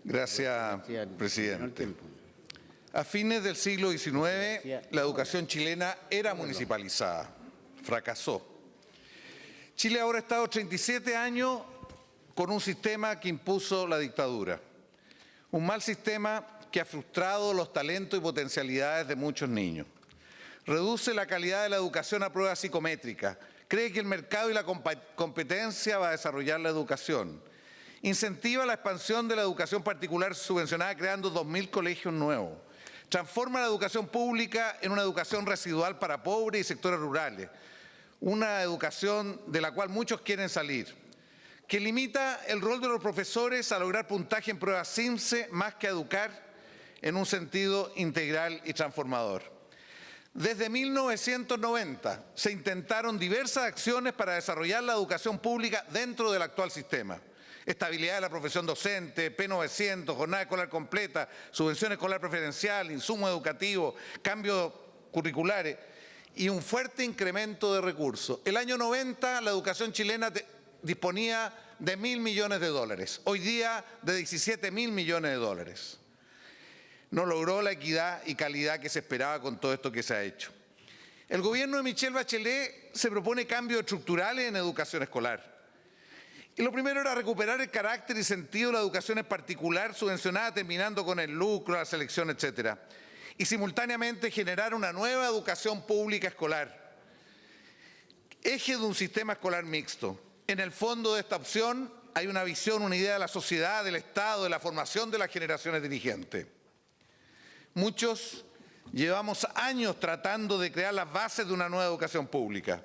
Gracias, presidente. A fines del siglo XIX, la educación chilena era municipalizada. Fracasó. Chile ahora ha estado 37 años con un sistema que impuso la dictadura. Un mal sistema que ha frustrado los talentos y potencialidades de muchos niños. Reduce la calidad de la educación a pruebas psicométricas. Cree que el mercado y la competencia va a desarrollar la educación. Incentiva la expansión de la educación particular subvencionada creando 2.000 colegios nuevos. Transforma la educación pública en una educación residual para pobres y sectores rurales. Una educación de la cual muchos quieren salir. Que limita el rol de los profesores a lograr puntaje en pruebas CIMSE más que a educar en un sentido integral y transformador. Desde 1990 se intentaron diversas acciones para desarrollar la educación pública dentro del actual sistema. Estabilidad de la profesión docente, P900, jornada escolar completa, subvención escolar preferencial, insumo educativo, cambios curriculares y un fuerte incremento de recursos. El año 90 la educación chilena disponía de $1.000 millones, hoy día de 17.000 millones de dólares. No logró la equidad y calidad que se esperaba con todo esto que se ha hecho. El gobierno de Michelle Bachelet se propone cambios estructurales en educación escolar. Y lo primero era recuperar el carácter y sentido de la educación en particular subvencionada, terminando con el lucro, la selección, etc. Y simultáneamente generar una nueva educación pública escolar, eje de un sistema escolar mixto. En el fondo de esta opción hay una visión, una idea de la sociedad, del Estado, de la formación de las generaciones dirigentes. Muchos llevamos años tratando de crear las bases de una nueva educación pública.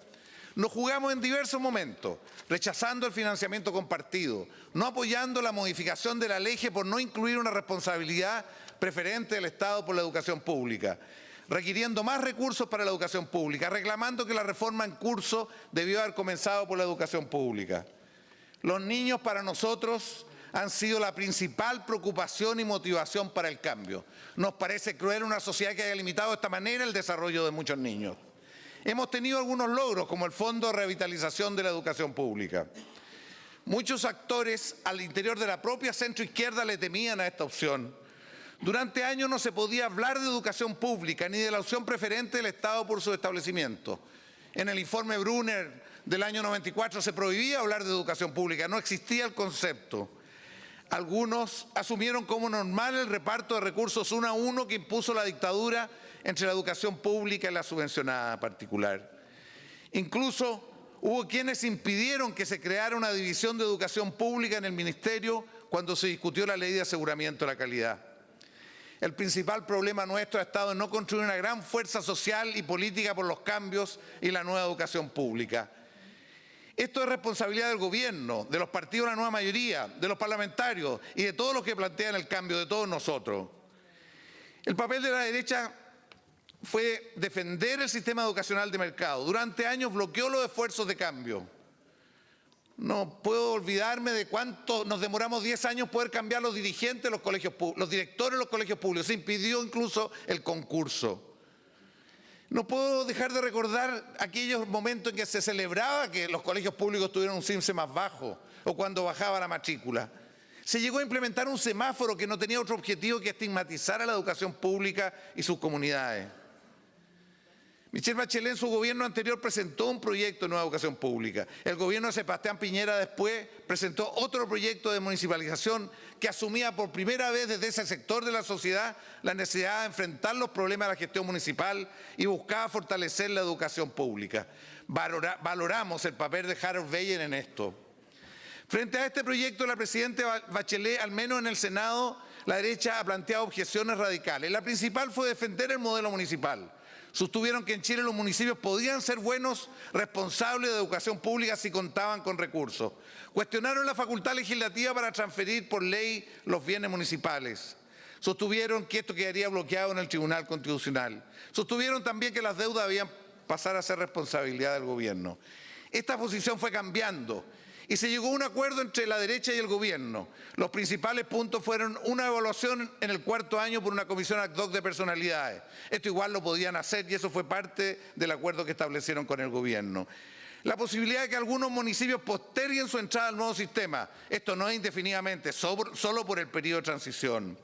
Nos jugamos en diversos momentos, rechazando el financiamiento compartido, no apoyando la modificación de la ley por no incluir una responsabilidad preferente del Estado por la educación pública, requiriendo más recursos para la educación pública, reclamando que la reforma en curso debió haber comenzado por la educación pública. Los niños para nosotros han sido la principal preocupación y motivación para el cambio. Nos parece cruel una sociedad que haya limitado de esta manera el desarrollo de muchos niños. Hemos tenido algunos logros, como el Fondo de Revitalización de la Educación Pública. Muchos actores al interior de la propia centroizquierda le temían a esta opción. Durante años no se podía hablar de educación pública ni de la opción preferente del Estado por su establecimiento. En el informe Brunner del año 94 se prohibía hablar de educación pública, no existía el concepto. Algunos asumieron como normal el reparto de recursos 1 a 1 que impuso la dictadura entre la educación pública y la subvencionada particular. Incluso hubo quienes impidieron que se creara una división de educación pública en el Ministerio cuando se discutió la Ley de Aseguramiento de la Calidad. El principal problema nuestro ha estado en no construir una gran fuerza social y política por los cambios y la nueva educación pública. Esto es responsabilidad del gobierno, de los partidos de la nueva mayoría, de los parlamentarios y de todos los que plantean el cambio, de todos nosotros. El papel de la derecha fue defender el sistema educacional de mercado. Durante años bloqueó los esfuerzos de cambio. No puedo olvidarme de cuánto nos demoramos 10 años poder cambiar los dirigentes de los colegios públicos, los directores de los colegios públicos. Se impidió incluso el concurso. No puedo dejar de recordar aquellos momentos en que se celebraba que los colegios públicos tuvieran un CIMSE más bajo o cuando bajaba la matrícula. Se llegó a implementar un semáforo que no tenía otro objetivo que estigmatizar a la educación pública y sus comunidades. Michelle Bachelet en su gobierno anterior presentó un proyecto de nueva educación pública. El gobierno de Sebastián Piñera después presentó otro proyecto de municipalización que asumía por primera vez desde ese sector de la sociedad la necesidad de enfrentar los problemas de la gestión municipal y buscaba fortalecer la educación pública. Valoramos el papel de Harold Beyer en esto. Frente a este proyecto, la presidenta Bachelet, al menos en el Senado, la derecha ha planteado objeciones radicales. La principal fue defender el modelo municipal. Sostuvieron que en Chile los municipios podían ser buenos responsables de educación pública si contaban con recursos. Cuestionaron la facultad legislativa para transferir por ley los bienes municipales. Sostuvieron que esto quedaría bloqueado en el Tribunal Constitucional. Sostuvieron también que las deudas debían pasar a ser responsabilidad del gobierno. Esta posición fue cambiando y se llegó a un acuerdo entre la derecha y el gobierno. Los principales puntos fueron una evaluación en el 4º año por una comisión ad hoc de personalidades. Esto igual lo podían hacer y eso fue parte del acuerdo que establecieron con el gobierno. La posibilidad de que algunos municipios posterguen su entrada al nuevo sistema. Esto no es indefinidamente, solo por el periodo de transición.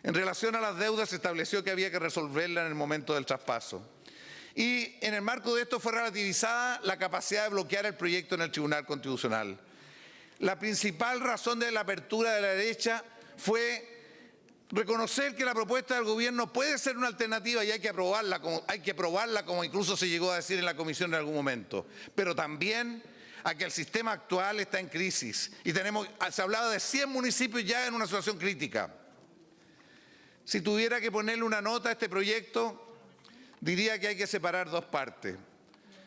En relación a las deudas, se estableció que había que resolverlas en el momento del traspaso. Y en el marco de esto fue relativizada la capacidad de bloquear el proyecto en el Tribunal Constitucional. La principal razón de la apertura de la derecha fue reconocer que la propuesta del gobierno puede ser una alternativa y hay que aprobarla, como incluso se llegó a decir en la comisión en algún momento, pero también a que el sistema actual está en crisis y se hablaba de 100 municipios ya en una situación crítica. Si tuviera que ponerle una nota a este proyecto, diría que hay que separar dos partes.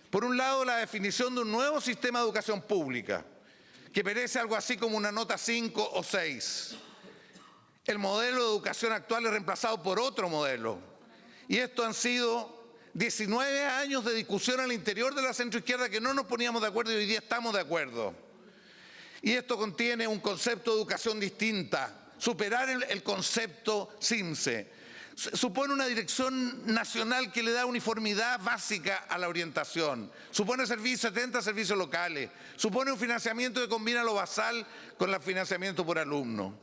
Por un lado, la definición de un nuevo sistema de educación pública, que merece algo así como una nota 5 o 6. El modelo de educación actual es reemplazado por otro modelo. Y esto han sido 19 años de discusión al interior de la centroizquierda que no nos poníamos de acuerdo y hoy día estamos de acuerdo. Y esto contiene un concepto de educación distinta, superar el concepto CIMSE. Supone una dirección nacional que le da uniformidad básica a la orientación. Supone 70 servicios locales. Supone un financiamiento que combina lo basal con el financiamiento por alumno.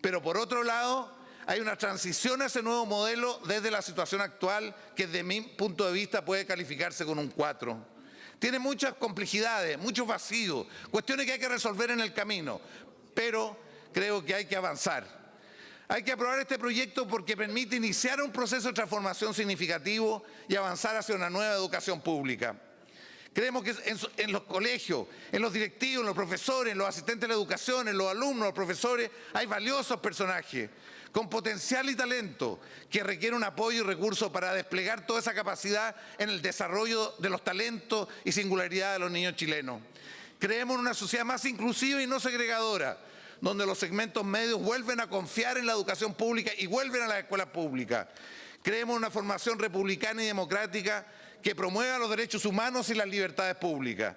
Pero por otro lado, hay una transición a ese nuevo modelo desde la situación actual que desde mi punto de vista puede calificarse con un 4. Tiene muchas complejidades, muchos vacíos, cuestiones que hay que resolver en el camino, pero creo que hay que avanzar. Hay que aprobar este proyecto porque permite iniciar un proceso de transformación significativo y avanzar hacia una nueva educación pública. Creemos que en los colegios, en los directivos, en los profesores, en los asistentes de la educación, en los alumnos, los profesores, hay valiosos personajes con potencial y talento que requieren un apoyo y recursos para desplegar toda esa capacidad en el desarrollo de los talentos y singularidad de los niños chilenos. Creemos en una sociedad más inclusiva y no segregadora, donde los segmentos medios vuelven a confiar en la educación pública y vuelven a las escuelas públicas. Creemos en una formación republicana y democrática que promueva los derechos humanos y las libertades públicas.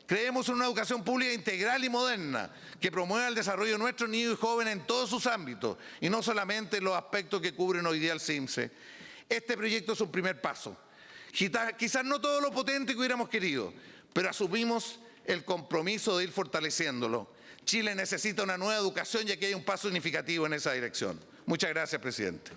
Creemos en una educación pública integral y moderna que promueva el desarrollo de nuestros niños y jóvenes en todos sus ámbitos y no solamente en los aspectos que cubren hoy día el CIMSE. Este proyecto es un primer paso. Quizás no todo lo potente que hubiéramos querido, pero asumimos el compromiso de ir fortaleciéndolo. Chile necesita una nueva educación y aquí hay un paso significativo en esa dirección. Muchas gracias, presidente.